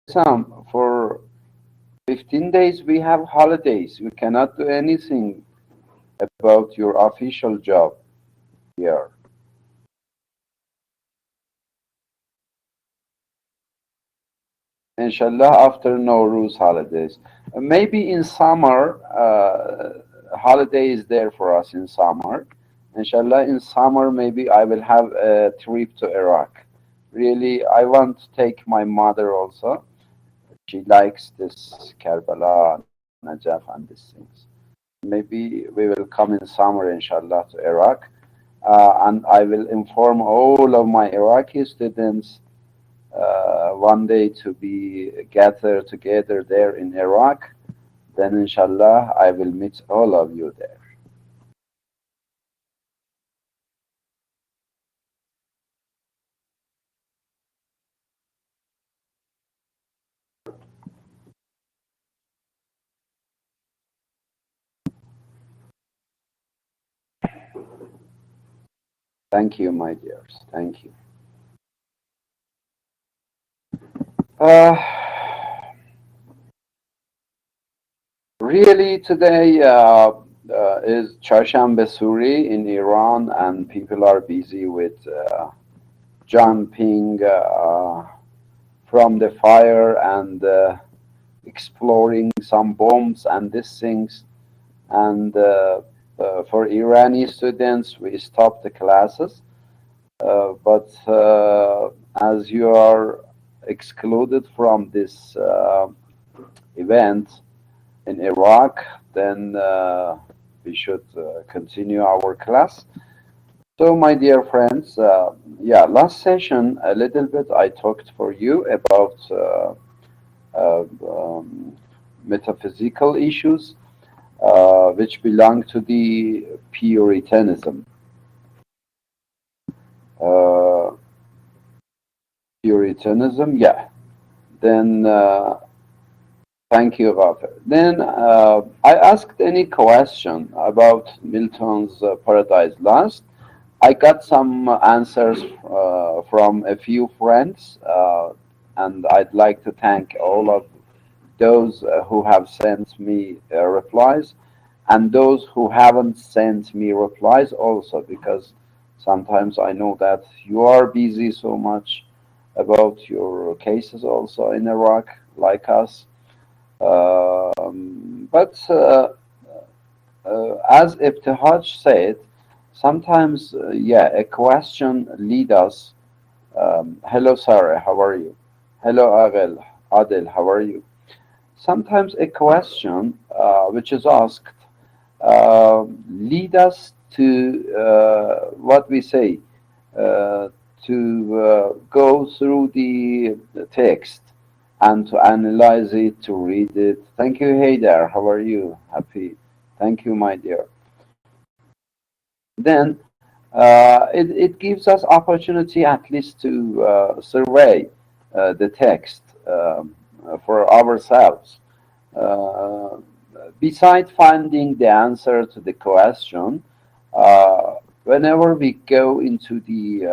Some for 15 days we have holidays. We cannot do anything about your official job here. Inshallah, after Nowruz holidays. Maybe in summer, holiday is there for us in summer. Inshallah, in summer, maybe I will have a trip to Iraq. Really, I want to take my mother also. She likes this Karbala, Najaf, and these things. Maybe we will come in summer, inshallah, to Iraq. And I will inform all of my Iraqi students one day to be gathered together there in Iraq. Then, inshallah, I will meet all of you there. Thank you, my dears. Thank you. Uh, Really, today is Charshambe Suri in Iran, and people are busy with jumping from the fire and exploring some bombs and these things. And for Irani students, we stopped the classes. But as you are excluded from this event in Iraq, then we should continue our class. So, my dear friends, yeah, last session a little bit I talked for you about uh, um, metaphysical issues which belong to the Puritanism. Uh, Puritanism, yeah. Then, thank you, Ghafir. Then I asked any question about Milton's Paradise Lost. I got some answers from a few friends, and I'd like to thank all of those who have sent me replies, and those who haven't sent me replies also, because sometimes I know that you are busy so much about your cases also in Iraq, like us. But as Ibtihaj said, sometimes, yeah, a question lead us. Hello, Sarah, how are you? Hello, Adel, how are you? Sometimes a question which is asked lead us to what we say, to go through the text and to analyze it, to read it. Thank you, hey there. How are you? Happy. Thank you, my dear. Then it gives us opportunity at least to survey the text for ourselves. Uh, Beside finding the answer to the question, whenever we go into the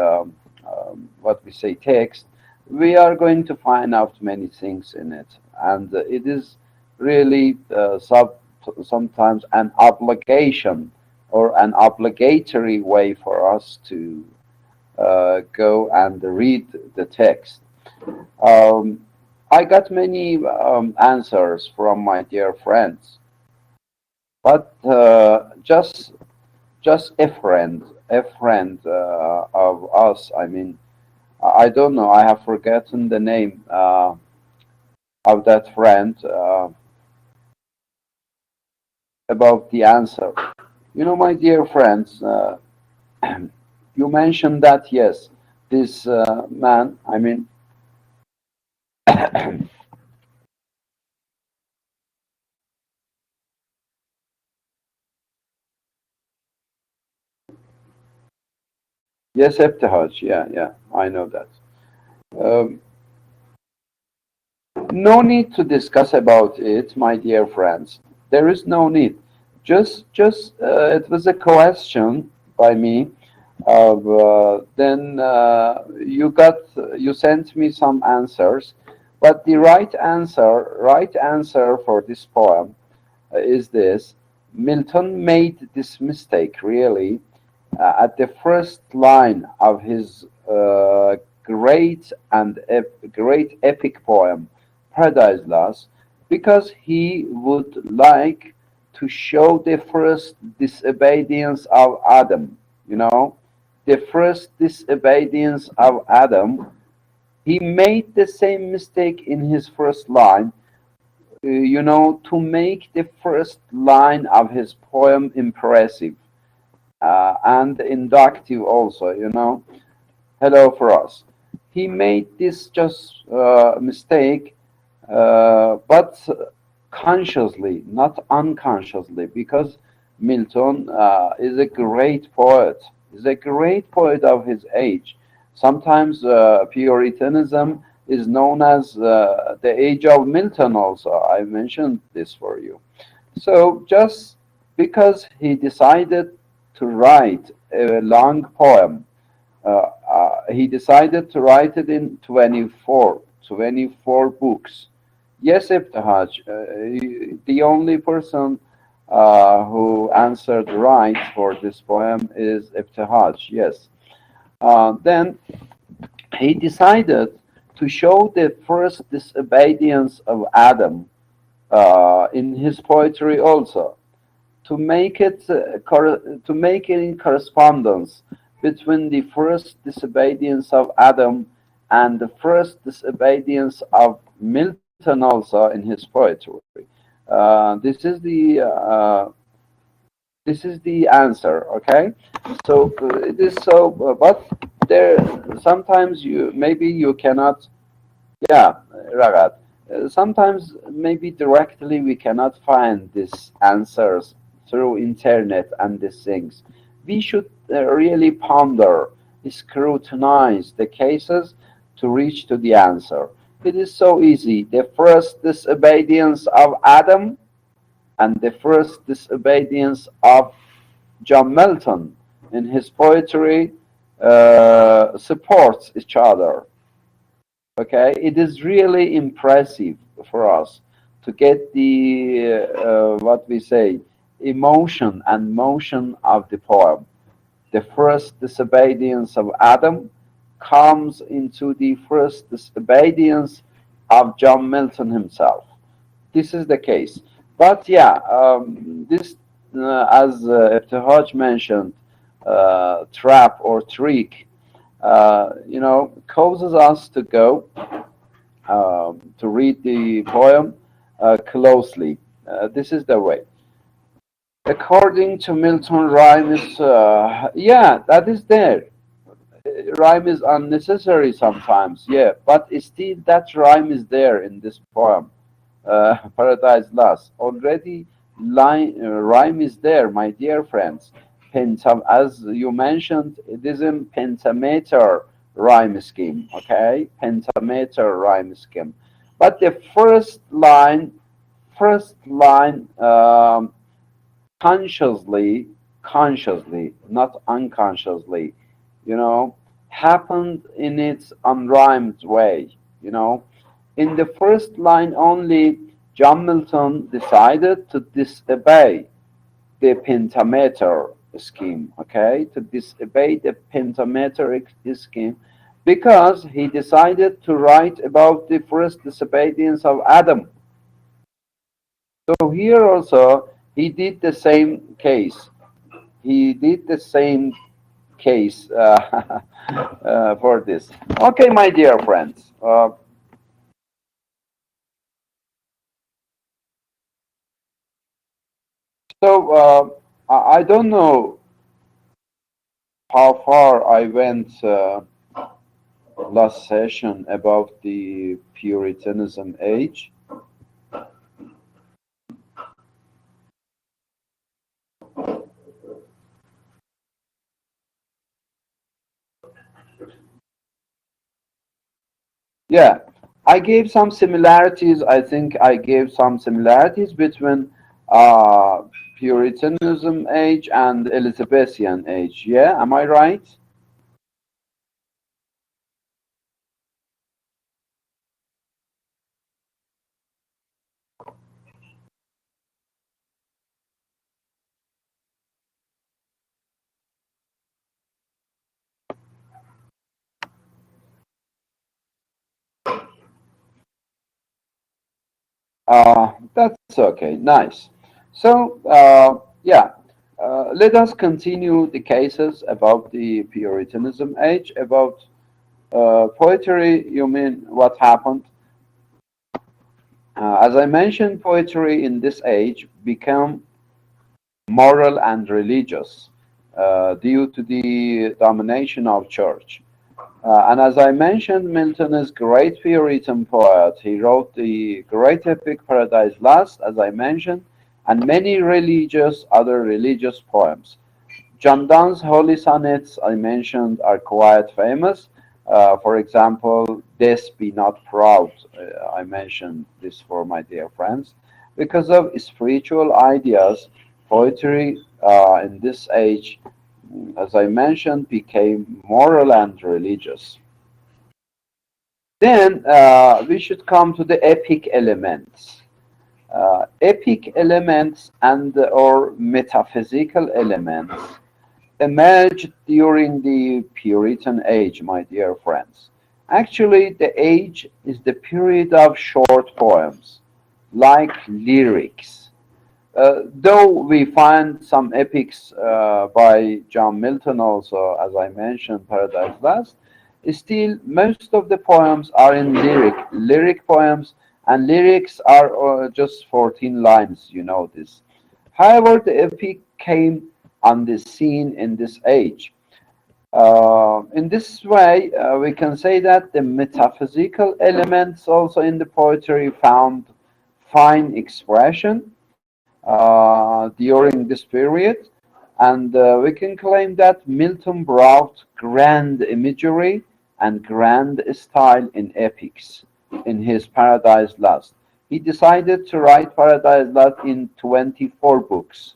what we say text, we are going to find out many things in it, and it is really sometimes an obligation or an obligatory way for us to go and read the text. Um, I got many answers from my dear friends, but just a friend of us. I mean, I don't know. I have forgotten the name of that friend about the answer. You know, my dear friends, you mentioned that yes, this man. I mean, yes, Ebtihaj. Yeah, yeah, I know that. Um, No need to discuss about it, my dear friends. There is no need. Just it was a question by me. Then you sent me some answers. But the right answer for this poem is this. Milton made this mistake really at the first line of his great epic poem, Paradise Lost, because he would like to show the first disobedience of Adam. You know, the first disobedience of Adam. He made the same mistake in his first line, to make the first line of his poem impressive and inductive also, hello for us. He made this just mistake, but consciously, not unconsciously, because Milton is a great poet. He's a great poet of his age. Sometimes Puritanism is known as the age of Milton also. I mentioned this for you. So just because he decided to write a long poem, he decided to write it in 24 books. Yes, Ibtihaj, the only person who answered right for this poem is Ibtihaj, yes. Then he decided to show the first disobedience of Adam in his poetry also, to make it in correspondence between the first disobedience of Adam and the first disobedience of Milton also in his poetry. This is the answer. Okay, so it is so, but there sometimes you cannot. Yeah, Ragad. Sometimes maybe directly we cannot find these answers through internet and these things. We should really ponder, scrutinize the cases to reach to the answer. It is so easy. The first disobedience of Adam and the first disobedience of John Milton in his poetry supports each other. Okay, it is really impressive for us to get the what we say emotion and motion of the poem. The first disobedience of Adam comes into the first disobedience of John Milton himself. This is the case. But yeah, this, as Ibtihaj mentioned, trap or trick, causes us to go to read the poem closely. This is the way. According to Milton, rhyme is, yeah, that is there. Rhyme is unnecessary sometimes, yeah, but still that rhyme is there in this poem, Paradise Lost. Already rhyme is there, my dear friends. As you mentioned, it is in pentameter rhyme scheme, okay? Pentameter rhyme scheme. But the first line, consciously, not unconsciously, you know, happened in its unrhymed way, you know. In the first line only, John Milton decided to disobey the pentameter scheme, okay, to disobey the pentameter scheme because he decided to write about the first disobedience of Adam. So here also he did the same case. He did the same case for this. Okay, my dear friends. I don't know how far I went last session about the Puritanism age. Yeah, I gave some similarities. I think I gave some similarities between uh, Puritanism age and Elizabethan age. Yeah, am I right? That's okay. Nice. So, yeah, let us continue the cases about the Puritanism age. About poetry, you mean what happened? As I mentioned, poetry in this age became moral and religious due to the domination of church. And as I mentioned, Milton is great Puritan poet. He wrote the great epic Paradise Lost, as I mentioned, and many other religious poems. John Donne's holy sonnets I mentioned are quite famous. For example, Death Be Not Proud. I mentioned this for my dear friends. Because of spiritual ideas, poetry in this age, as I mentioned, became moral and religious. Then we should come to the epic elements. Epic elements and or metaphysical elements emerged during the Puritan age, my dear friends. Actually, the age is the period of short poems, like lyrics. Though we find some epics by John Milton also, as I mentioned, Paradise Lost, still most of the poems are in lyric poems, and lyrics are just 14 lines, you know this. However, the epic came on the scene in this age. In this way, we can say that the metaphysical elements also in the poetry found fine expression during this period. And we can claim that Milton brought grand imagery and grand style in epics in his Paradise Lost. He decided to write Paradise Lost in 24 books.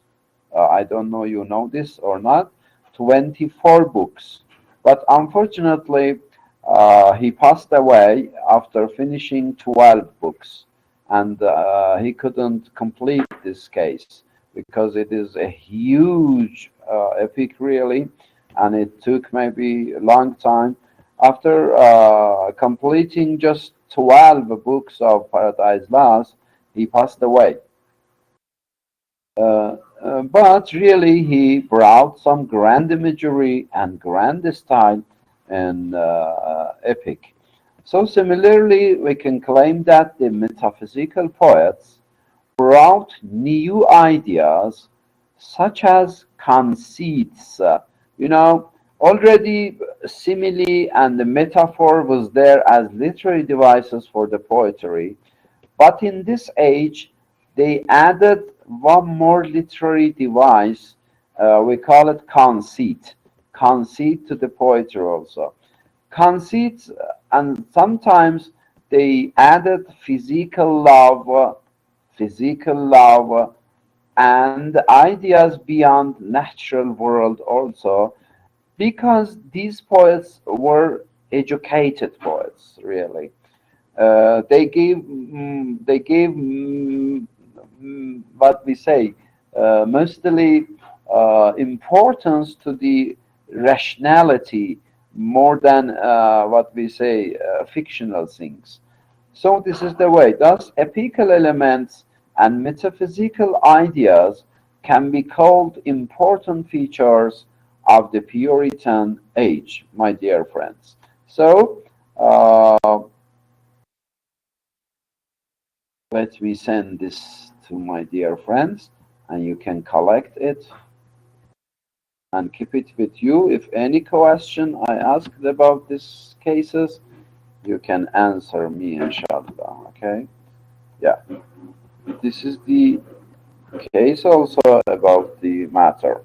I don't know you know this or not. 24 books. But unfortunately, he passed away after finishing 12 books. And he couldn't complete this case because it is a huge epic, really, and it took maybe a long time. After completing just 12 books of Paradise Lost, he passed away. But really, he brought some grand imagery and grand style in epic. So, similarly, we can claim that the metaphysical poets brought new ideas such as conceits. You know, already simile and the metaphor was there as literary devices for the poetry, but in this age, they added one more literary device. We call it conceit. Conceit to the poetry also. Conceits, and sometimes they added physical love, and ideas beyond natural world also, because these poets were educated poets, really. They gave what we say mostly importance to the rationality more than what we say fictional things. So this is the way. Thus, epical elements and metaphysical ideas can be called important features of the Puritan age, my dear friends. So let me send this to my dear friends, and you can collect it and keep it with you. If any question I asked about these cases, you can answer me, inshallah. Okay? Yeah. This is the case also about the matter.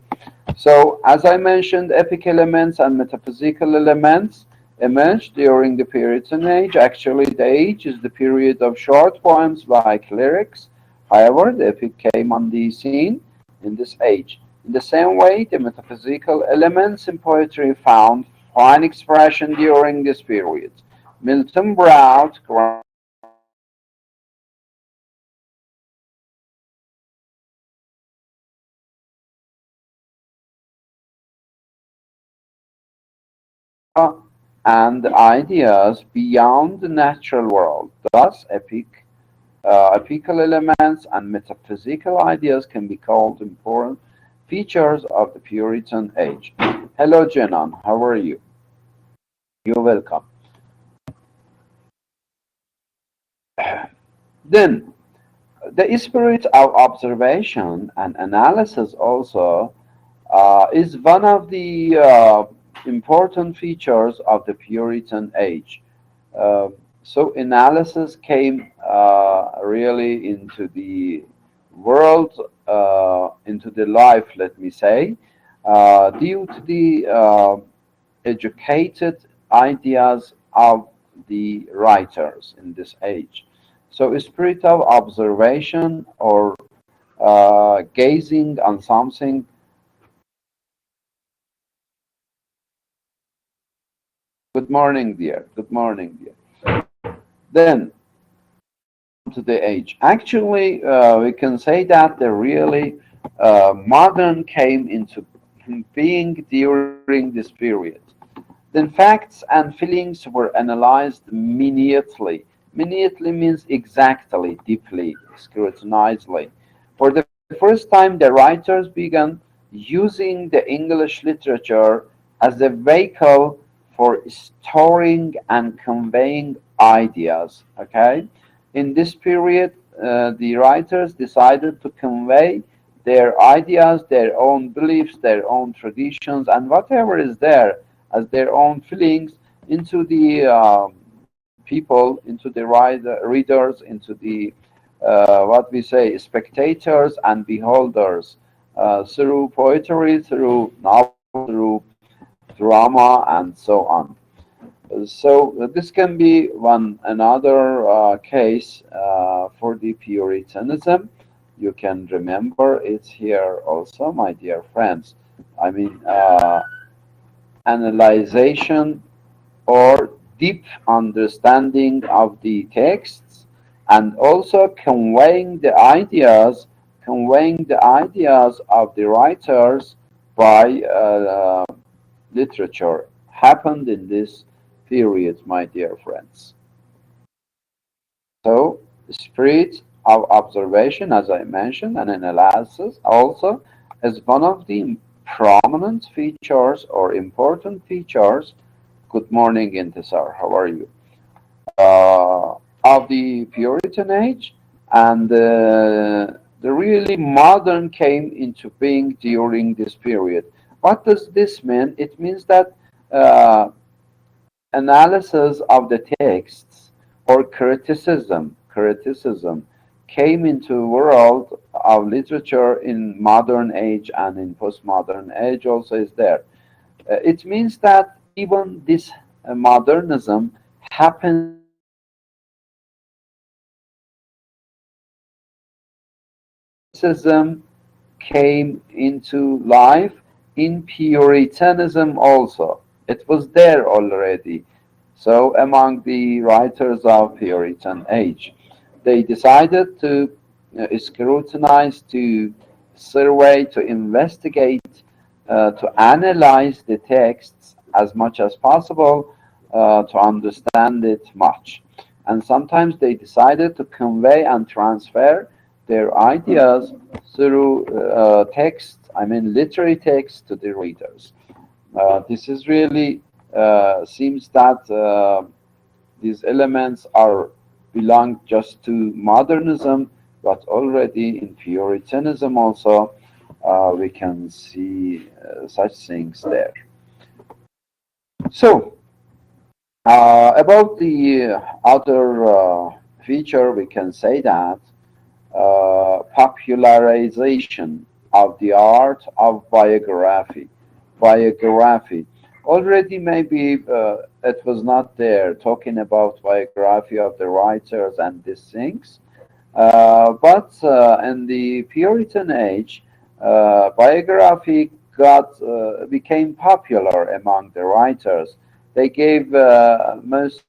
So, as I mentioned, epic elements and metaphysical elements emerged during the Puritan age. Actually, the age is the period of short poems like lyrics. However, the epic came on the scene in this age. In the same way, the metaphysical elements in poetry found fine expression during this period. Milton brought grand imagery and grand style in epics. And ideas beyond the natural world. Thus, epic Epical elements and metaphysical ideas can be called important features of the Puritan age. Hello, Jenan. How are you? You're welcome. Then, the spirit of observation and analysis also is one of the important features of the Puritan age. Uh, so analysis came really into the world, into the life, let me say, due to the educated ideas of the writers in this age. So, a spirit of observation or gazing on something. Good morning, dear. Good morning, dear. Then to the age. Actually, we can say that the really modern came into being during this period. Then facts and feelings were analyzed minutely. Minutely means exactly, deeply, scrutinizedly. For the first time, the writers began using the English literature as a vehicle for storing and conveying ideas. Okay, in this period, the writers decided to convey their ideas, their own beliefs, their own traditions, and whatever is there as their own feelings into the people, into the readers, into the what we say spectators and beholders through poetry, through novels, through drama, and so on. So this can be one another case for the Puritanism. You can remember it here also, my dear friends. I mean, analyzation or deep understanding of the texts, and also conveying the ideas of the writers by literature happened in this period, my dear friends. So, spirit of observation, as I mentioned, and analysis also is one of the prominent features or important features. Good morning, Intisar. How are you? Of the Puritan age, and the really modern came into being during this period. What does this mean? It means that uh, analysis of the texts or criticism came into world of literature in modern age and in postmodern age also is there. It means that even this modernism happens criticism came into life in Puritanism also. It was there already. So, among the writers of Puritan age, they decided to scrutinize, to survey, to investigate, to analyze the texts as much as possible, to understand it much. And sometimes they decided to convey and transfer their ideas through text, I mean literary text, to the readers. This is really seems that these elements are belong just to modernism, but already in Puritanism also we can see such things there. So about the other feature, we can say that popularization of the art of biography. Biography. Already, maybe it was not there talking about biography of the writers and these things, but in the Puritan age, biography got became popular among the writers. They gave most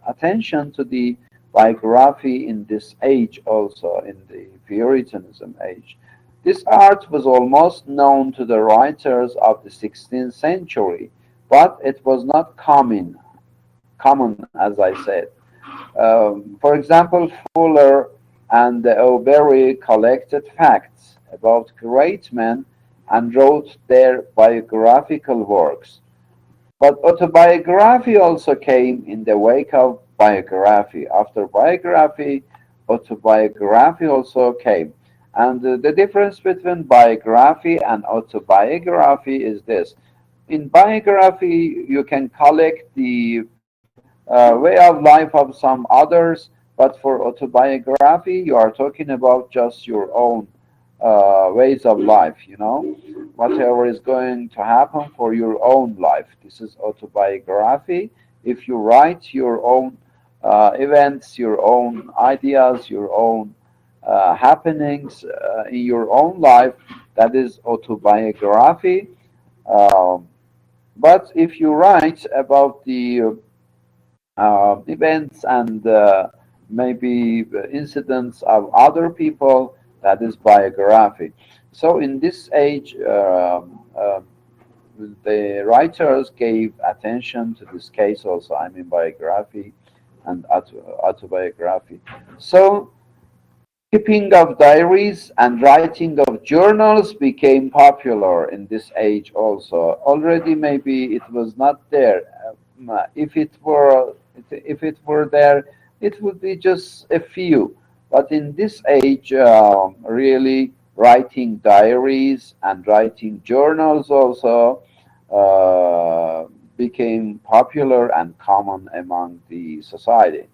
attention to the biography in this age, also in the Puritanism age. This art was almost known to the writers of the 16th century, but it was not common, as I said. For example, Fuller and Aubery collected facts about great men and wrote their biographical works. But autobiography also came in the wake of biography. After biography, autobiography also came. And the difference between biography and autobiography is this. In biography, you can collect the way of life of some others, but for autobiography, you are talking about just your own ways of life, whatever is going to happen for your own life. This is autobiography. If you write your own events, your own ideas, your own happenings in your own life, that is autobiography. Um, but if you write about the events and maybe incidents of other people, that is biography. So in this age, the writers gave attention to this case also, I mean biography and autobiography. So keeping of diaries and writing of journals became popular in this age also. Already maybe it was not there. If it were there, it would be just a few. But in this age, really writing diaries and writing journals also became popular and common among the society.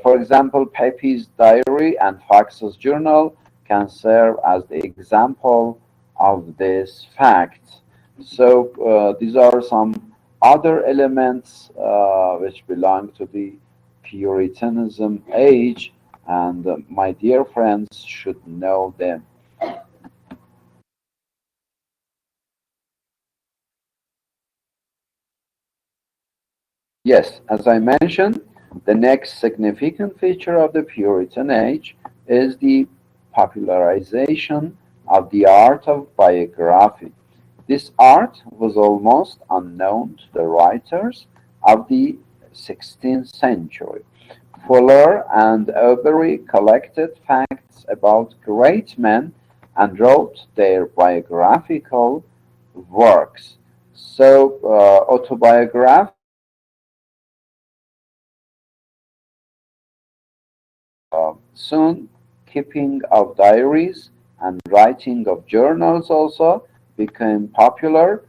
For example, Pepys' diary and Fox's journal can serve as the example of this fact. So these are some other elements which belong to the Puritanism age, and my dear friends should know them. Yes, as I mentioned, the next significant feature of the Puritan age is the popularization of the art of biography. This art was almost unknown to the writers of the 16th century. Fuller and Aubery collected facts about great men and wrote their biographical works. So, autobiography soon, keeping of diaries and writing of journals also became popular.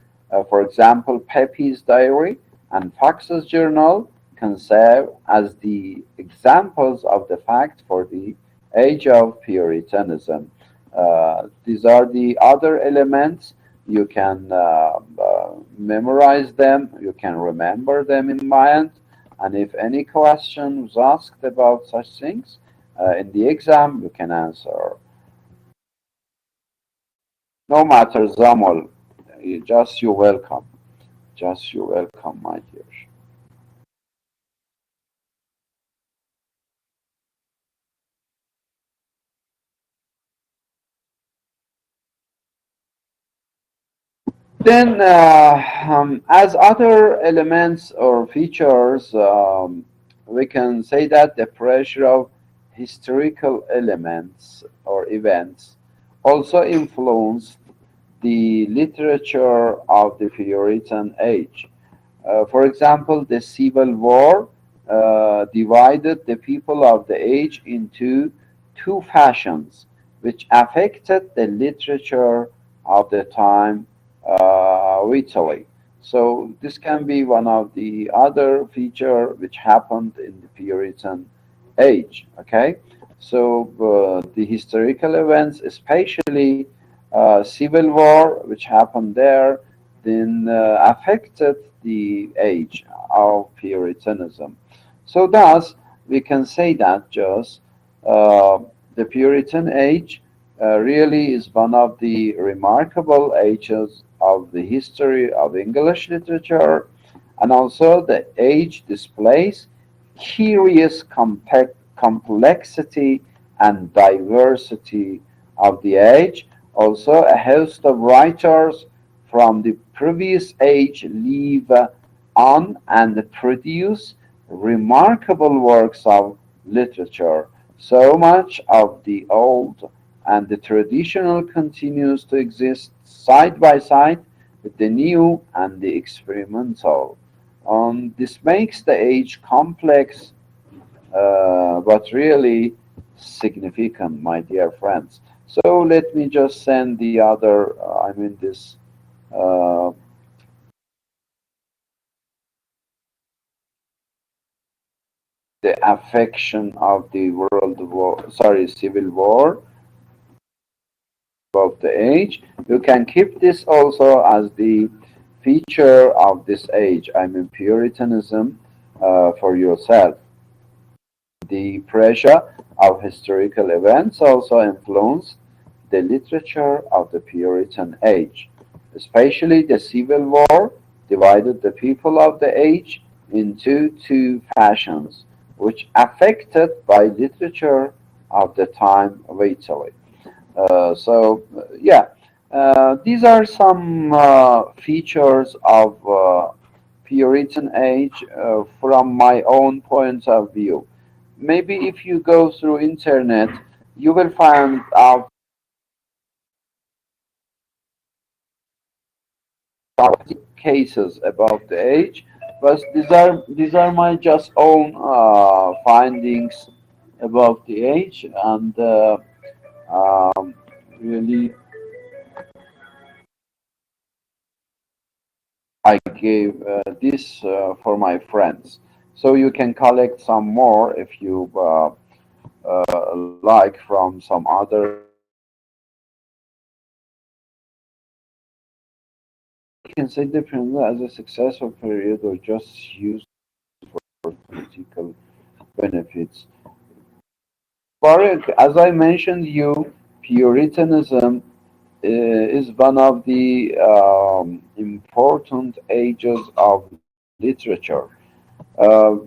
For example, Pepys' diary and Fox's journal can serve as the examples of the fact for the age of Puritanism. These are the other elements. You can memorize them, you can remember them in mind, and if any question was asked about such things, in the exam, you can answer. No matter, Zamol, just you welcome. Just you welcome, my dear. Then, as other elements or features, we can say that the pressure of historical elements or events also influenced the literature of the Puritan age. For example, the Civil War divided the people of the age into two fashions, which affected the literature of the time vitally. So this can be one of the other feature which happened in the Puritan age. Okay, so the historical events, especially Civil War, which happened there, then affected the age of Puritanism. So thus, we can say that just uh, the Puritan age really is one of the remarkable ages of the history of English literature, and also the age displays curious complexity and diversity of the age. Also, a host of writers from the previous age live on and produce remarkable works of literature. So much of the old and the traditional continues to exist side by side with the new and the experimental. This makes the age complex, but really significant, my dear friends. So let me just send the other, this uh, the affection of the world war, sorry, civil war of the age. You can keep this also as the feature of this age. Puritanism for yourself. The pressure of historical events also influenced the literature of the Puritan age, especially the Civil War divided the people of the age into two factions, which affected by literature of the time vitally. Yeah, these are some features of Puritan age from my own point of view. Maybe if you go through internet, you will find out cases about the age, but these are my just own findings about the age, and um, really I gave this for my friends. So you can collect some more if you like from some other. You can say the period as a successful period or just used for political benefits. But as I mentioned, you Puritanism is one of the important ages of literature.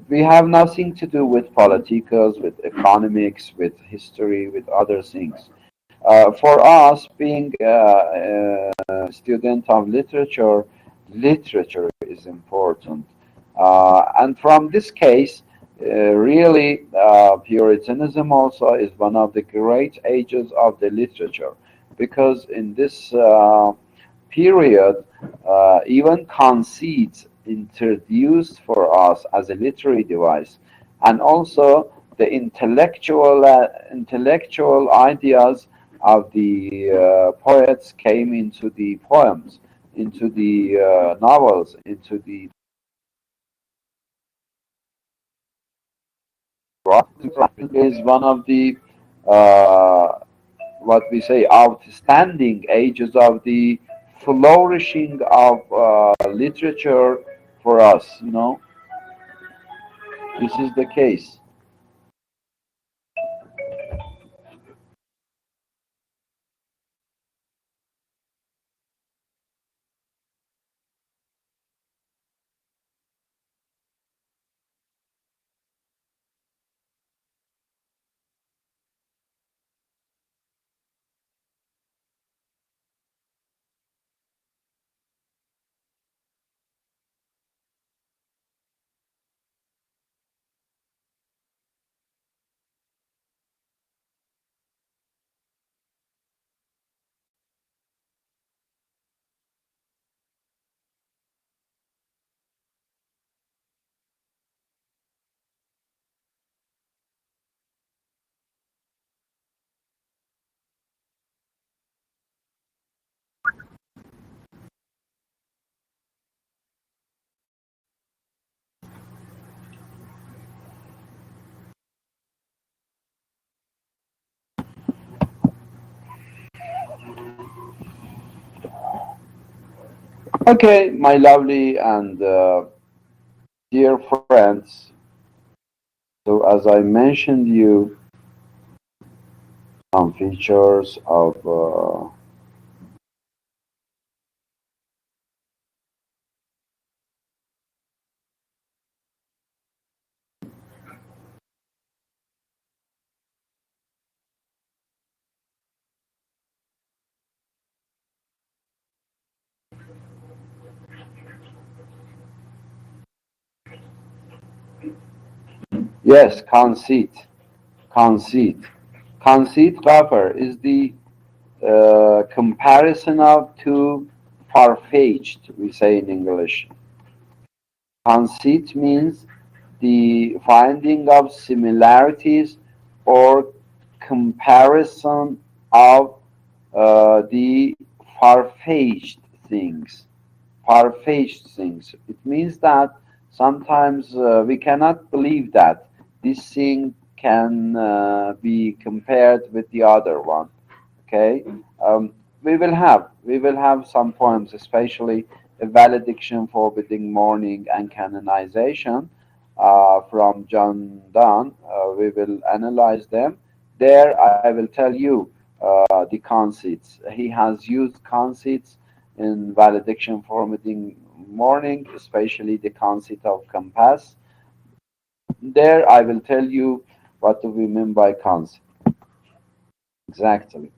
We have nothing to do with politicals, with economics, with history, with other things. For us, being a student of literature, literature is important. And from this case, really, Puritanism also is one of the great ages of the literature, because in this period, even conceits introduced for us as a literary device, and also the intellectual ideas of the poets came into the poems, into the novels, into the is one of the uh, what we say outstanding ages of the flourishing of literature for us. This is the case. Okay, my lovely and dear friends. So as I mentioned you some features of Yes, conceit. Conceit. Conceit, Gaffer, is the comparison of two far-fetched, we say in English. Conceit means the finding of similarities or comparison of the far-fetched things. Far-fetched things. It means that sometimes we cannot believe that this thing can be compared with the other one. Okay, we will have some poems, especially a valediction, forbidding mourning, and canonization from John Donne. We will analyze them. There, I will tell you the conceits. He has used conceits in valediction, forbidding mourning, especially the conceit of compass. There, I will tell you what do we mean by conceit exactly.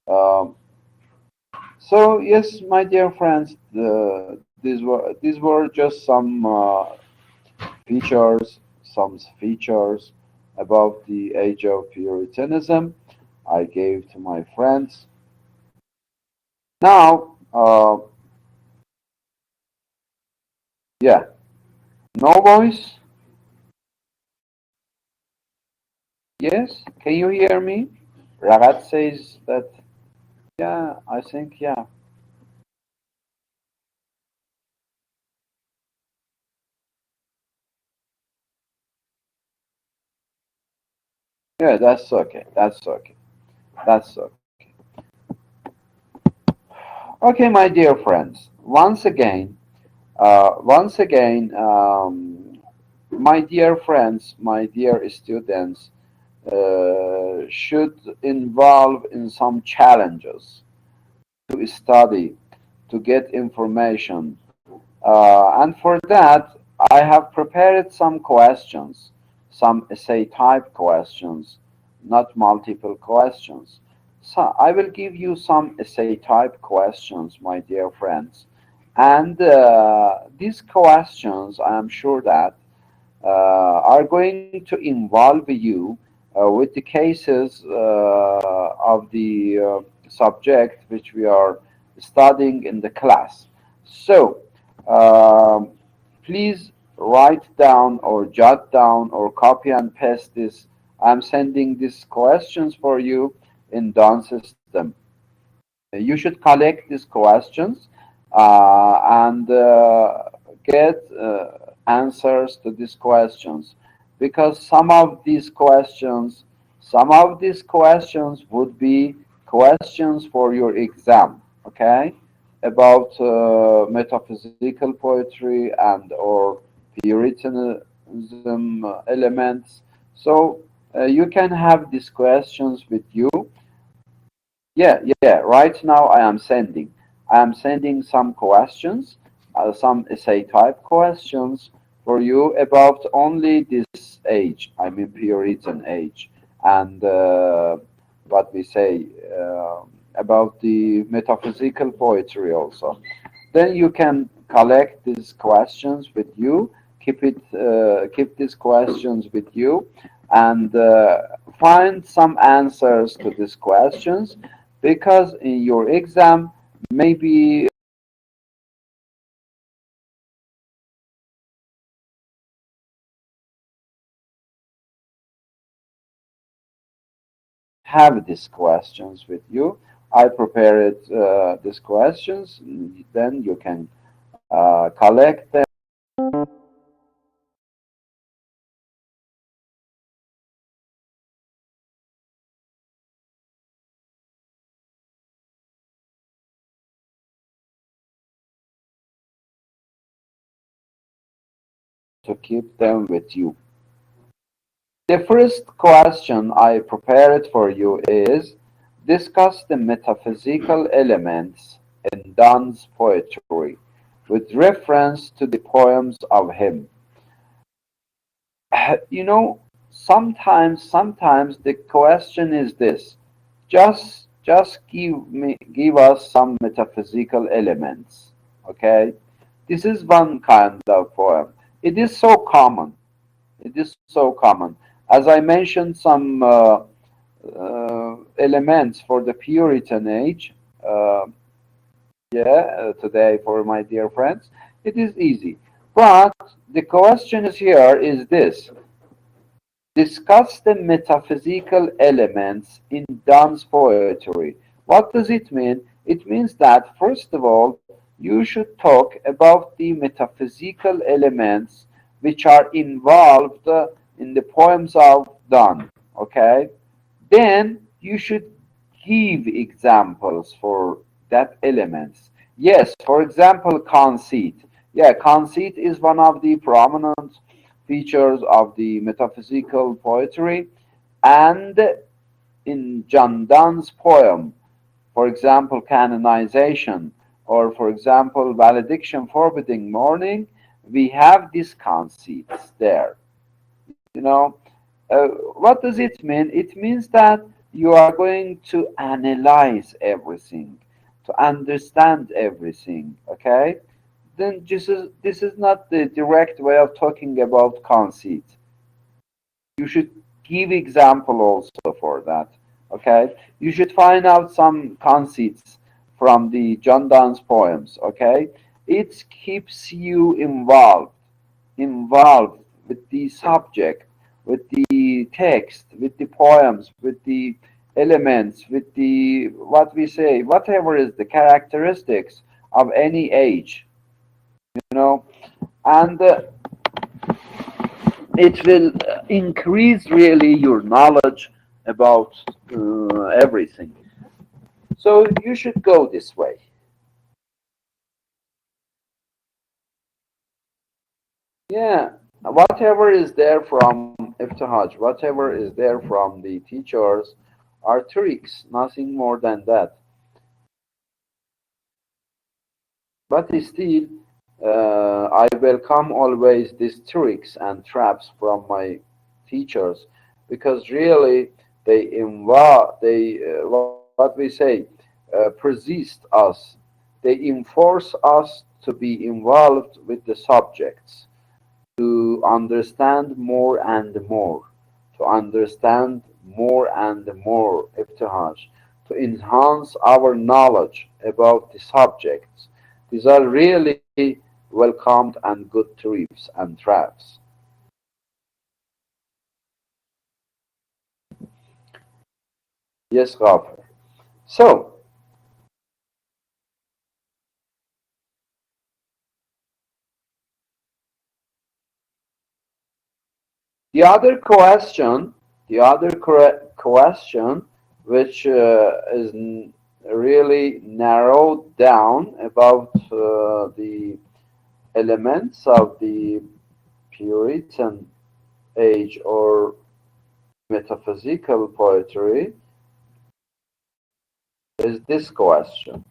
Um, So yes, my dear friends, these were just some features about the age of Puritanism I gave to my friends. Now, yeah, no voice. Yes, can you hear me? Ragat says that. Yeah, I think yeah. Yeah, that's okay. That's okay. That's okay. Okay, my dear friends. Once again, my dear friends, my dear students, should involve in some challenges to study, to get information. And for that, I have prepared some questions, some essay type questions, not multiple questions. So I will give you some essay type questions, my dear friends. And these questions, I am sure that are going to involve you with the cases of the subject which we are studying in the class. So, um, please write down or jot down or copy and paste this. I'm sending these questions for you in Dawn system. You should collect these questions and get answers to these questions because some of these questions would be questions for your exam, okay, about metaphysical poetry and or puritanism elements. So you can have these questions with you. Yeah, yeah. Right now, I am sending some questions, some essay type questions for you about only this age. I mean, Puritan age, and what we say about the metaphysical poetry also. Then you can collect these questions with you. Keep these questions with you, and find some answers to these questions because in your exam maybe have these questions with you. I prepared these questions. Then you can collect them to keep them with you. The first question I prepared for you is discuss the metaphysical elements in Donne's poetry with reference to the poems of him. You know, sometimes the question is this: just give us some metaphysical elements, okay? This is one kind of poem. It is so common. It is so common. As I mentioned, some elements for the Puritan age. Uh, today for my dear friends, it is easy. But the question is here is this: discuss the metaphysical elements in Donne's poetry. What does it mean? It means that, first of all, you should talk about the metaphysical elements which are involved in the poems of Donne. Okay? Then you should give examples for that elements. Yes, for example, conceit. Yeah, conceit is one of the prominent features of the metaphysical poetry. And in John Donne's poem, for example, canonization, or for example, valediction forbidding mourning, we have these conceits there. You know, what does it mean? It means that you are going to analyze everything, to understand everything. Okay? Then this is not the direct way of talking about conceit. You should give example also for that. Okay? You should find out some conceits from the John Donne's poems. Okay? It keeps you involved with the subject, with the text, with the poems, with the elements, with the what we say, whatever is the characteristics of any age, you know, and it will increase really your knowledge about everything. So you should go this way. Yeah, whatever is there from Iftihaj, whatever is there from the teachers are tricks, nothing more than that. But still, I welcome always these tricks and traps from my teachers because really they what we say, persist us. They enforce us to be involved with the subjects, to understand more and more, to understand more and more ibtihaj, to enhance our knowledge about the subjects. These are really welcomed and good trips and traps. Yes, Ghafir. So, the other question, question, which is really narrowed down about the elements of the Puritan age or metaphysical poetry is this question.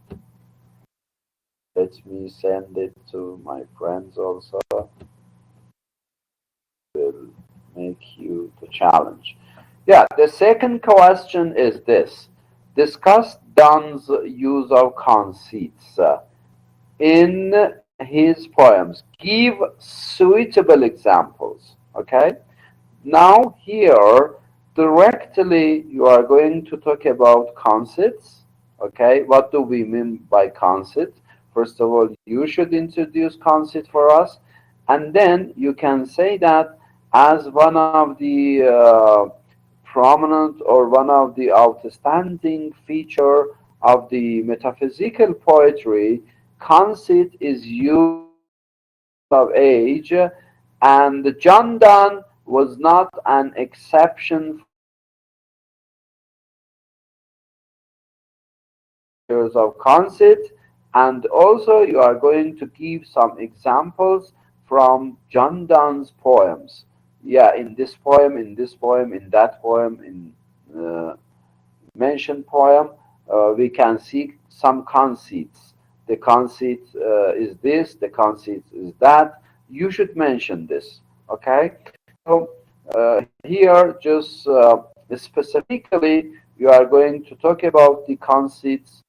Let me send it to my friends also. Will make you the challenge. Yeah, the second question is this. Discuss Donne's use of conceits in his poems. Give suitable examples. Okay? Now, here, directly, you are going to talk about concepts. Okay, what do we mean by concept? First of all, you should introduce concept for us, and then you can say that as one of the prominent or one of the outstanding feature of the metaphysical poetry, conceit is used of age, and John Donne was not an exception of conceit. And also, you are going to give some examples from John Donne's poems. Yeah, in this poem, in this poem, in that poem, in mentioned poem, we can see some conceits. The conceit is this, the conceit is that. You should mention this, okay? So here, just specifically, you are going to talk about the conceits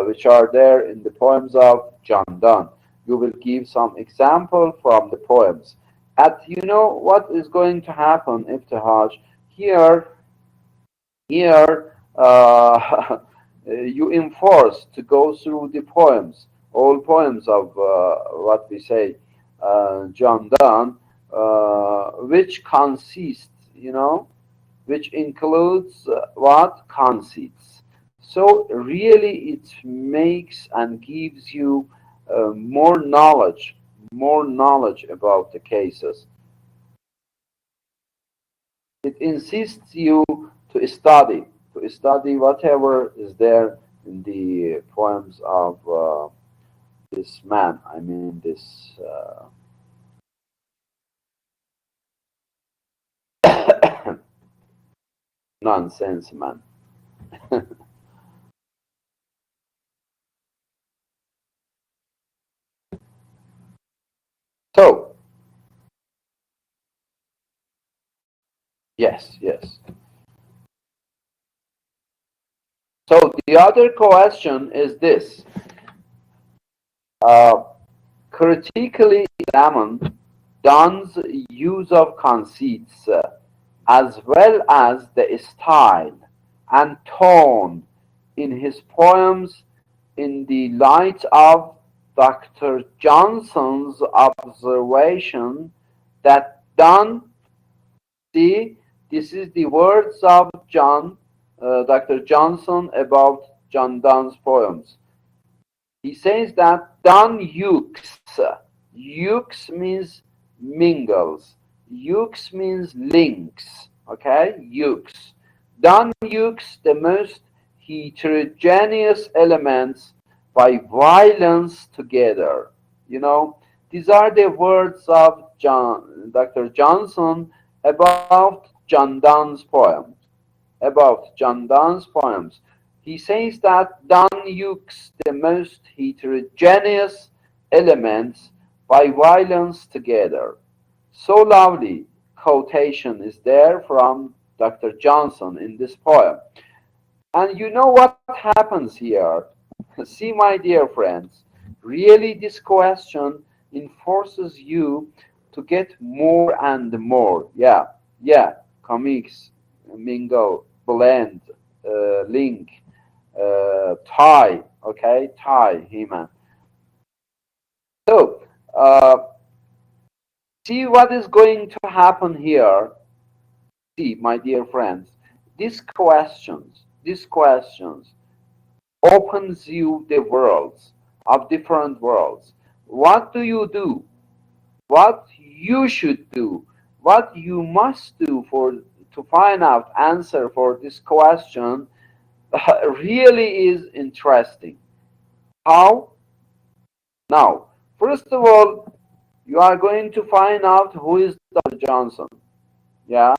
which are there in the poems of John Donne. You will give some example from the poems. At you know what is going to happen, Ibtihaj? Here, here, you enforce to go through the poems, all poems of what we say, John Donne, which consists, which includes what conceits. So really, it makes and gives you more knowledge about the cases. It insists you to study whatever is there in the poems of this man. I mean, this nonsense man. So, yes, yes. So the other question is this: uh, critically examine Donne's use of conceits, as well as the style and tone in his poems in the light of Dr. Johnson's observation that Donne, see, this is the words of Dr. Johnson about John Donne's poems. He says that Don Ukes means mingles. Ukes means links. Okay, Ukes. Don Ukes the most heterogeneous elements by violence together. You know, these are the words of Dr. Johnson about John Donne's poem about John Donne's poems. He says that Donne uses the most heterogeneous elements by violence together. So lovely quotation is there from Dr. Johnson in this poem. And you know what happens here? See, my dear friends, really this question enforces you to get more and more. Yeah, yeah, comics, mingle, blend, link, tie, okay, tie, He-Man. So, see what is going to happen here. See, my dear friends, these questions opens you the worlds of different worlds. What do you do? What you should do? What you must do for to find out answer for this question really is interesting. How? Now, first of all, you are going to find out who is Dr. Johnson. Yeah.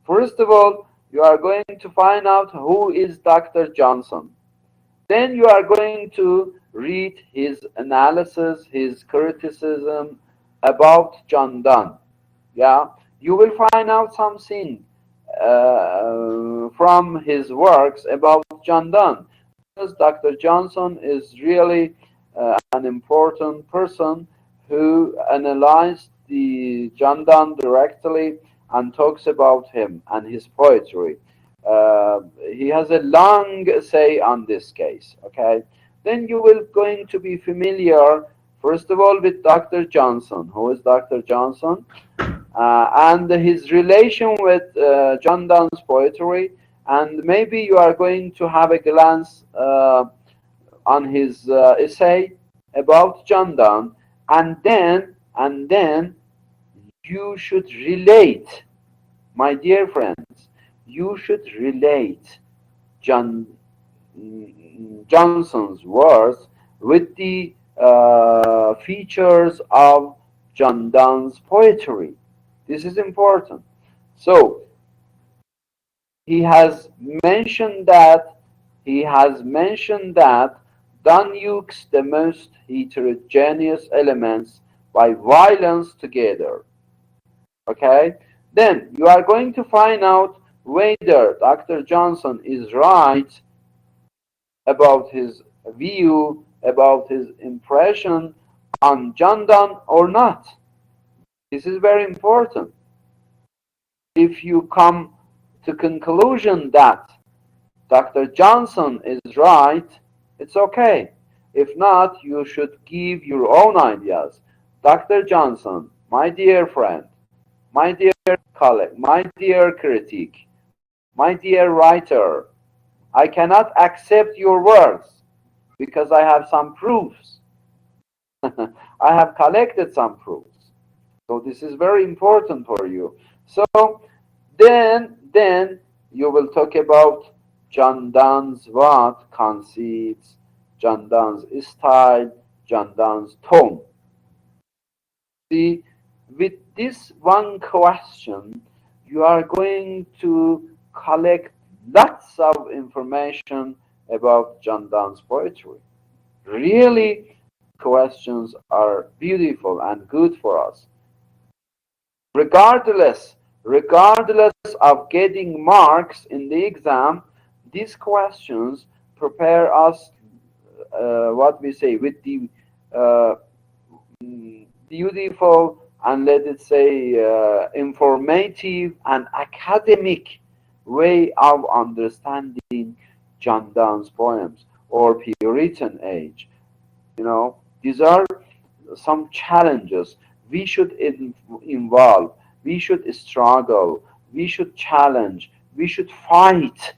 First of all, you are going to find out who is Dr. Johnson. Then you are going to read his analysis, his criticism about John Donne. Yeah, you will find out something from his works about John Donne. Because Dr. Johnson is really an important person who analyzed the John Donne directly and talks about him and his poetry. He has a long essay on this case. Okay, then you will going to be familiar first of all with Dr. Johnson. Who is Dr. Johnson? And his relation with John Donne's poetry, and maybe you are going to have a glance on his essay about John Donne, and then you should relate, my dear friends, you should relate John Johnson's words with the features of John Donne's poetry. This is important. So he has mentioned that he has mentioned that Donne uses the most heterogeneous elements by violence together. Okay? Then you are going to find out whether Dr. Johnson is right about his view, about his impression on John Donne or not. This is very important. If you come to conclusion that Dr. Johnson is right, it's okay. If not, you should give your own ideas. Dr. Johnson, my dear friend, my dear colleague, my dear critic, my dear writer, I cannot accept your words because I have some proofs. I have collected some proofs. So this is very important for you. So then you will talk about John Donne's what conceits, John Donne's style, John Donne's tone. See, with this one question, you are going to collect lots of information about John Donne's poetry. Really, questions are beautiful and good for us. Regardless, regardless of getting marks in the exam, these questions prepare us, what we say, with the uh, beautiful and let it say informative and academic way of understanding John Donne's poems or Puritan age. You know, these are some challenges we should involve, we should struggle, we should challenge, we should fight,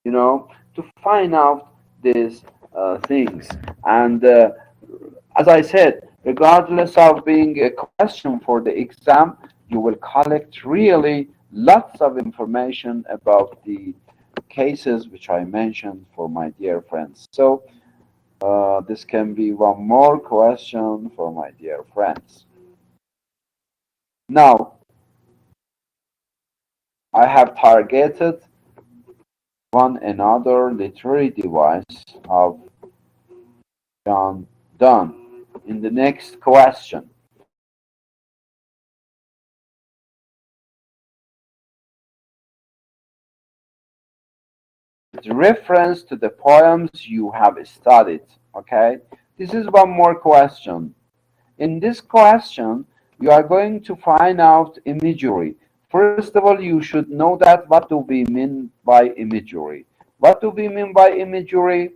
to find out these things. And as I said, regardless of being a question for the exam, you will collect really lots of information about the cases which I mentioned for my dear friends. So this can be one more question for my dear friends. Now, I have targeted one another literary device of John Donne in the next question. With reference to the poems you have studied, okay? This is one more question. In this question, you are going to find out imagery. First of all, you should know that what do we mean by imagery? What do we mean by imagery?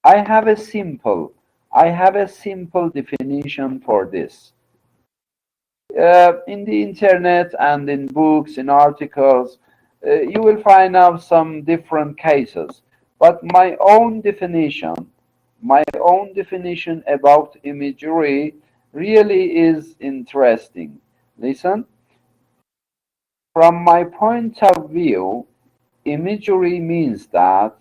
I have a simple, I have a simple definition for this. In the internet and in books, in articles, you will find out some different cases. But my own definition about imagery really is interesting. Listen, from my point of view, imagery means that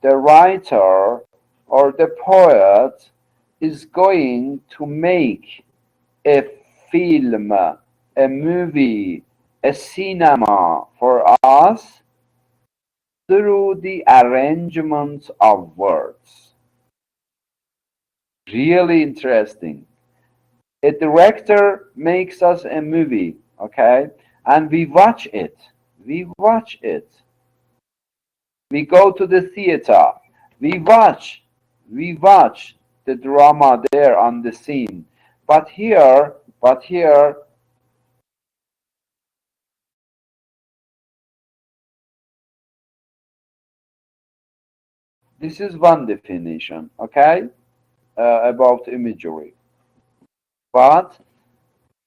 the writer or the poet is going to make a film, a movie, a cinema for us through the arrangement of words. Really interesting. A director makes us a movie, okay? And we watch it. We watch it. We go to the theater. We watch. We watch the drama there on the scene. But here, this is one definition, okay, about imagery. But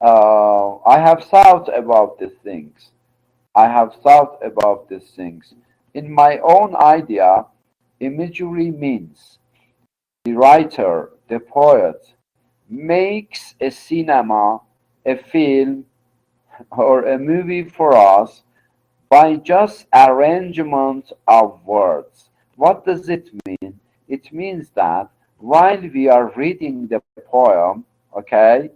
I have thought about these things. I have thought about these things. In my own idea, imagery means the writer, the poet, makes a cinema, a film, or a movie for us by just arrangement of words. What does it mean? It means that while we are reading the poem, okay,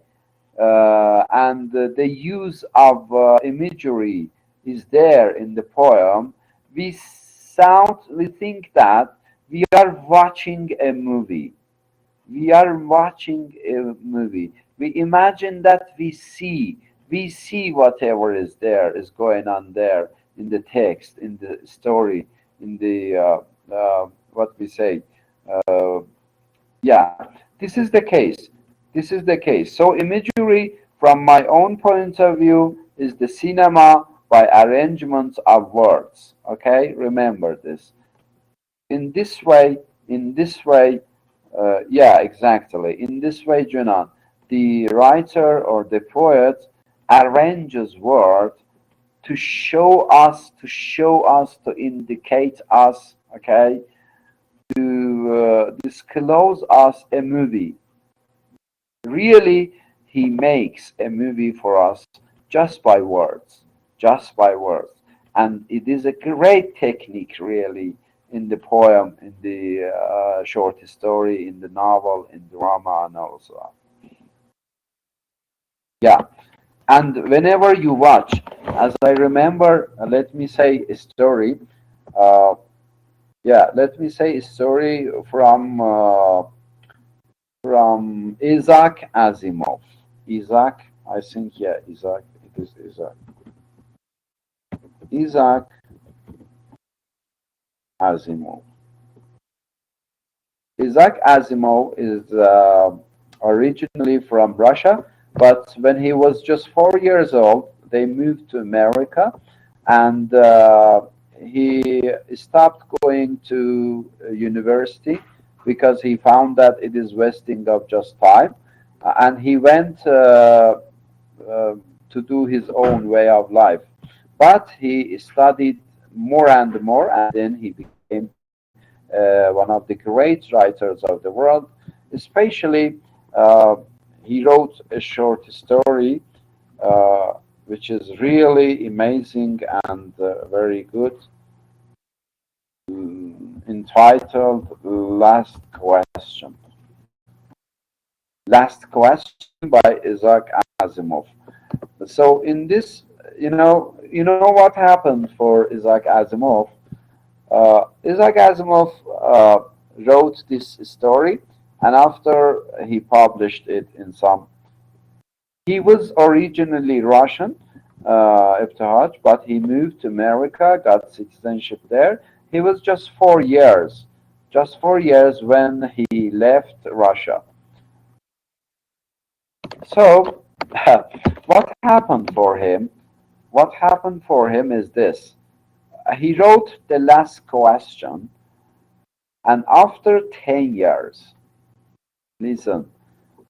and the use of imagery is there in the poem, we think that we are watching a movie. We are watching a movie. We imagine that we see whatever is there is going on there in the text, in the story, in the what we say. Uh, yeah, this is the case. This is the case. So imagery, from my own point of view, is the cinema by arrangement of words. Okay, remember this. In this way, in this way, yeah, exactly. In this way, Junan, the writer or the poet arranges words to indicate us, okay, to disclose us a movie. Really, he makes a movie for us just by words, just by words. And it is a great technique, really, in the poem, in the short story, in the novel, in drama, and also. Yeah. And whenever you watch, as I remember, let me say a story. Uh, yeah, let me say a story from Isaac Asimov. Isaac, I think, yeah, Isaac. It is Isaac. Isaac Asimov. Isaac Asimov is originally from Russia, but when he was just 4 years old, they moved to America, and he stopped going to university because he found that it is wasting of just time, and he went uh, to do his own way of life. But he studied more and more, and then he became one of the great writers of the world. Especially, uh, he wrote a short story uh, which is really amazing and very good, entitled "Last Question." Last Question by Isaac Asimov. So in this, you know what happened for Isaac Asimov. Isaac Asimov wrote this story, and after he published it in some, he was originally Russian, Ibtihaj, but he moved to America, got citizenship there. He was just 4 years when he left Russia. So, what happened for him? What happened for him is this. He wrote the last question, and listen,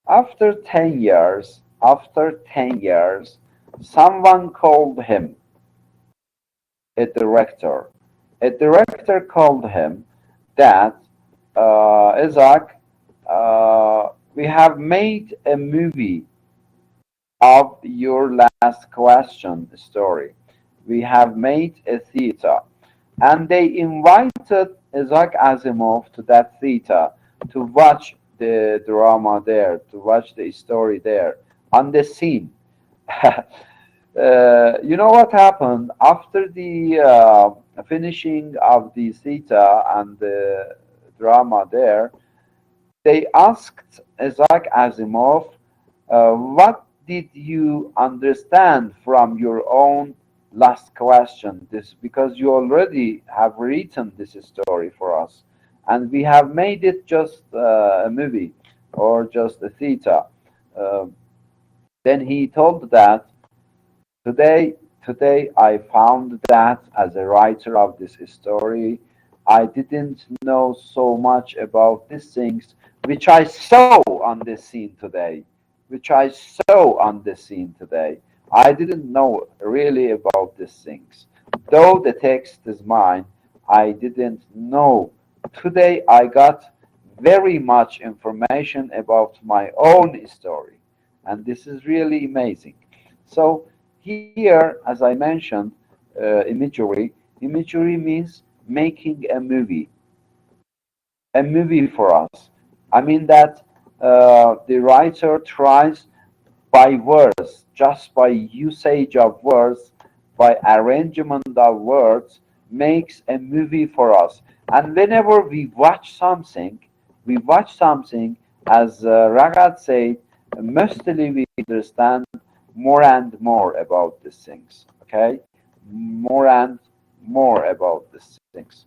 after 10 years, someone called him, a director. A director called him that, Isaac, we have made a movie of your last question story. We have made a theater. And they invited Isaac Asimov to that theater to watch the drama there, to watch the story there on the scene. You know what happened after the finishing of the theater and the drama there? They asked Isaac Asimov, what did you understand from your own last question? This because you already have written this story for us, and we have made it just a movie or just a theater. Uh, then he told that Today, today I found that as a writer of this story, I didn't know so much about these things which I saw on the scene today, which I saw on the scene today. I didn't know really about these things. Though the text is mine, I didn't know. Today I got very much information about my own story, and this is really amazing. So here, as I mentioned, imagery means making a movie for us. I mean that the writer tries by words, just by usage of words, by arrangement of words, makes a movie for us. And whenever we watch something, as Ragad said, mostly we understand more and more about these things. Okay, more and more about these things.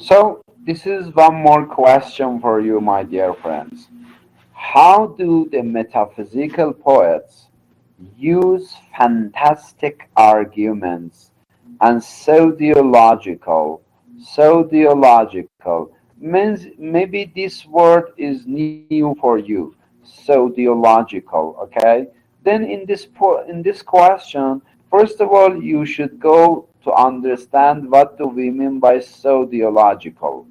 So this is one more question for you, my dear friends. How do the metaphysical poets use fantastic arguments and sociological means maybe this word is new for you, sociological, okay? Then in this question, first of all, you should go to understand what do we mean by sociological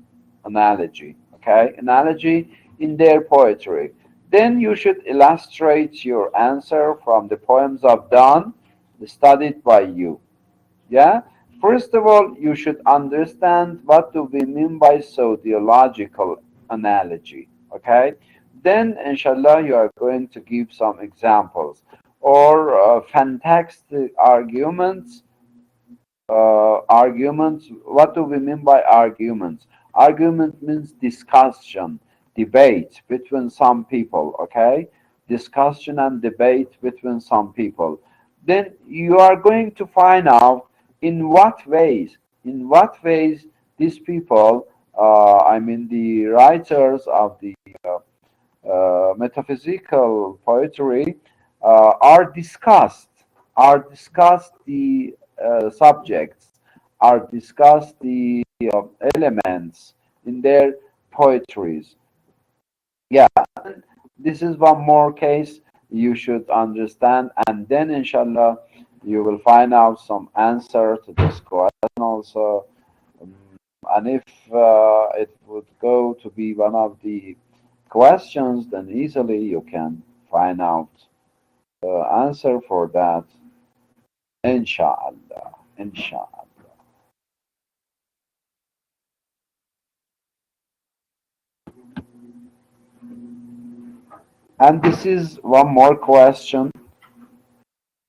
analogy, okay? Analogy in their poetry. Then you should illustrate your answer from the poems of Donne studied by you. Yeah? First of all, you should understand what do we mean by sociological analogy. Okay? Then, inshallah, you are going to give some examples or fantastic arguments. What do we mean by arguments? Argument means discussion, debate between some people, okay? Discussion and debate between some people. Then you are going to find out in what ways these people, I mean the writers of the metaphysical poetry, are discussed the subjects, are discussed the elements in their poetries. Yeah, this is one more case you should understand, and then inshallah you will find out some answer to this question also. Um, and if it would go to be one of the questions, then easily you can find out the answer for that, inshallah. Inshallah. And this is one more question.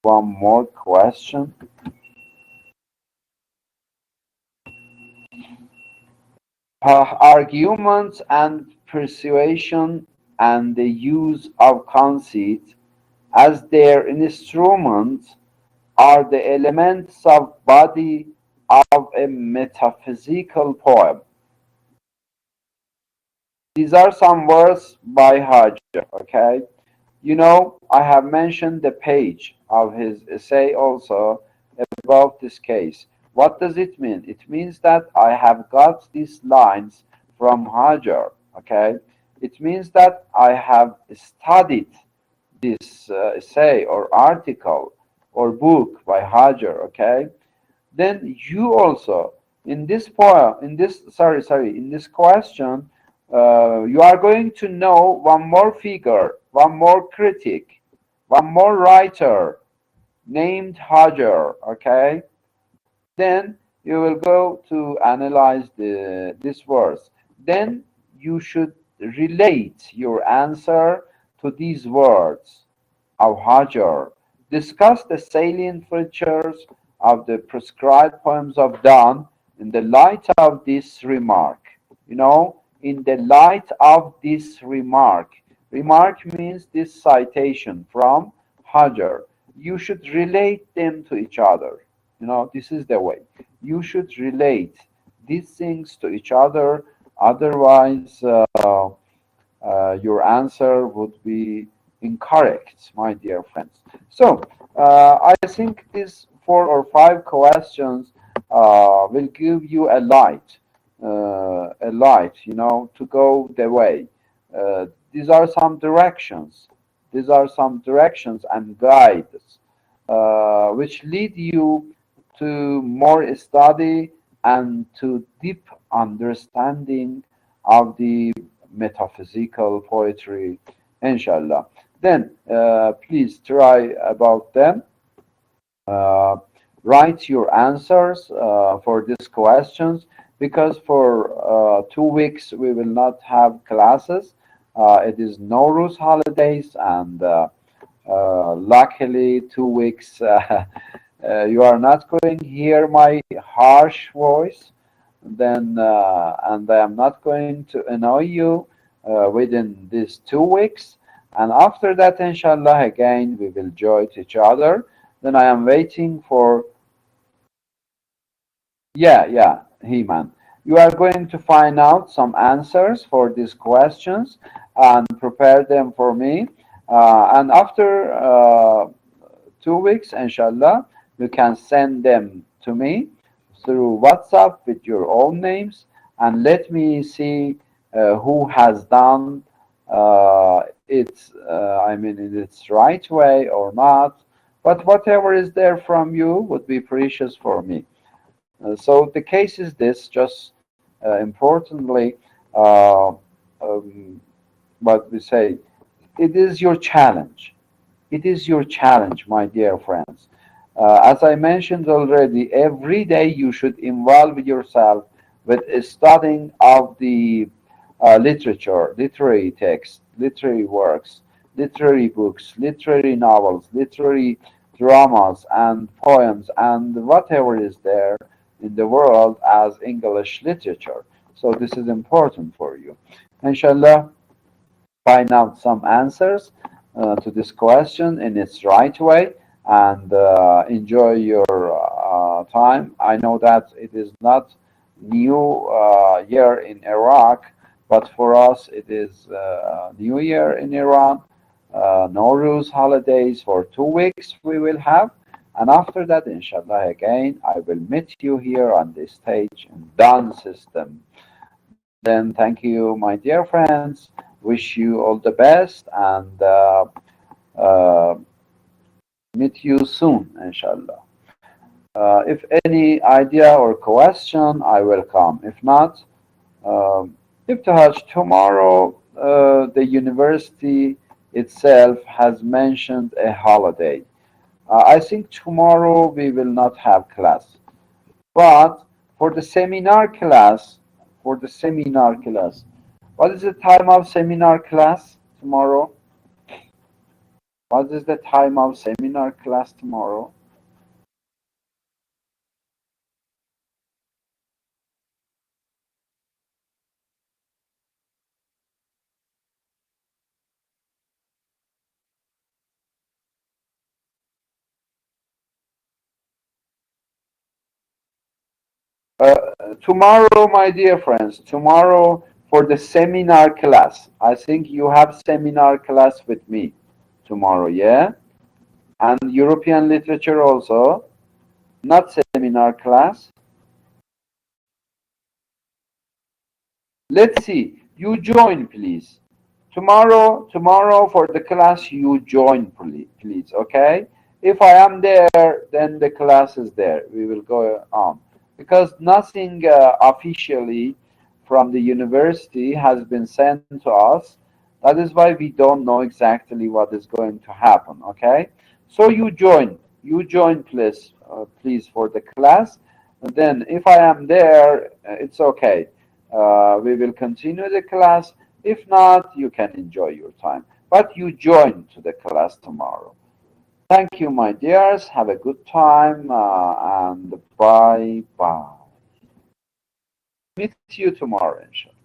One more question. Arguments and persuasion and the use of conceit as their instruments are the elements of body of a metaphysical poem. These are some words by Hajar, okay? You know, I have mentioned the page of his essay also about this case. What does it mean? It means that I have got these lines from Hajar, okay? It means that I have studied this essay or article or book by Hajar, okay? Then you also in this poem, in this sorry, in this question, you are going to know one more figure, one more critic, one more writer named Hajar. Okay, then you will go to analyze this verse. Then you should relate your answer to these words of Hajar. Discuss the salient features of the prescribed poems of Donne in the light of this remark. You know, in the light of this remark. Remark means this citation from Hajar. You should relate them to each other. You know, this is the way. You should relate these things to each other. Otherwise, your answer would be incorrect, my dear friends. So, I think these 4 or 5 questions will give you a light, you know, to go the way. These are some directions. These are some directions and guides which lead you to more study and to deep understanding of the metaphysical poetry, inshallah. Then please try about them. Uh, Write your answers for these questions because for 2 weeks we will not have classes. It is Nowruz holidays, and luckily 2 weeks you are not going to hear my harsh voice. Then and I am not going to annoy you within these 2 weeks. And after that, inshallah, again we will join each other. Then I am waiting for, yeah, yeah, He-Man. You are going to find out some answers for these questions and prepare them for me. And after 2 weeks, inshallah, you can send them to me through WhatsApp with your own names and let me see who has done I mean, in its right way or not. But whatever is there from you would be precious for me. So the case is this, just importantly, uh, um, what we say, it is your challenge. It is your challenge, my dear friends. As I mentioned already, every day you should involve yourself with studying of the literature, literary texts, literary works, literary books, literary novels, literary dramas, and poems, and whatever is there in the world as English literature. So this is important for you. Inshallah, find out some answers to this question in its right way and enjoy your time. I know that it is not new year in Iraq, but for us it is New Year in Iran. Nowruz holidays for 2 weeks we will have. And after that, inshallah, again, I will meet you here on this stage in done system. Then thank you, my dear friends. Wish you all the best and uh, meet you soon, inshallah. If any idea or question, I welcome. If not, if Tahaj, tomorrow the university itself has mentioned a holiday. I think tomorrow we will not have class. But for the seminar class, for the seminar class, what is the time of seminar class tomorrow? What is the time of seminar class tomorrow? Tomorrow, my dear friends, tomorrow for the seminar class. I think you have seminar class with me tomorrow, yeah? And European literature also, not seminar class. Let's see. You join, please. Tomorrow for the class, you join, please. Okay. If I am there, then the class is there. We will go on because nothing officially from the university has been sent to us. That is why we don't know exactly what is going to happen. Okay. So you join. You join, please. Please for the class. And then, if I am there, it's okay. We will continue the class. If not, you can enjoy your time. But you join to the class tomorrow. Thank you, my dears. Have a good time and bye bye. Meet you tomorrow, inshallah.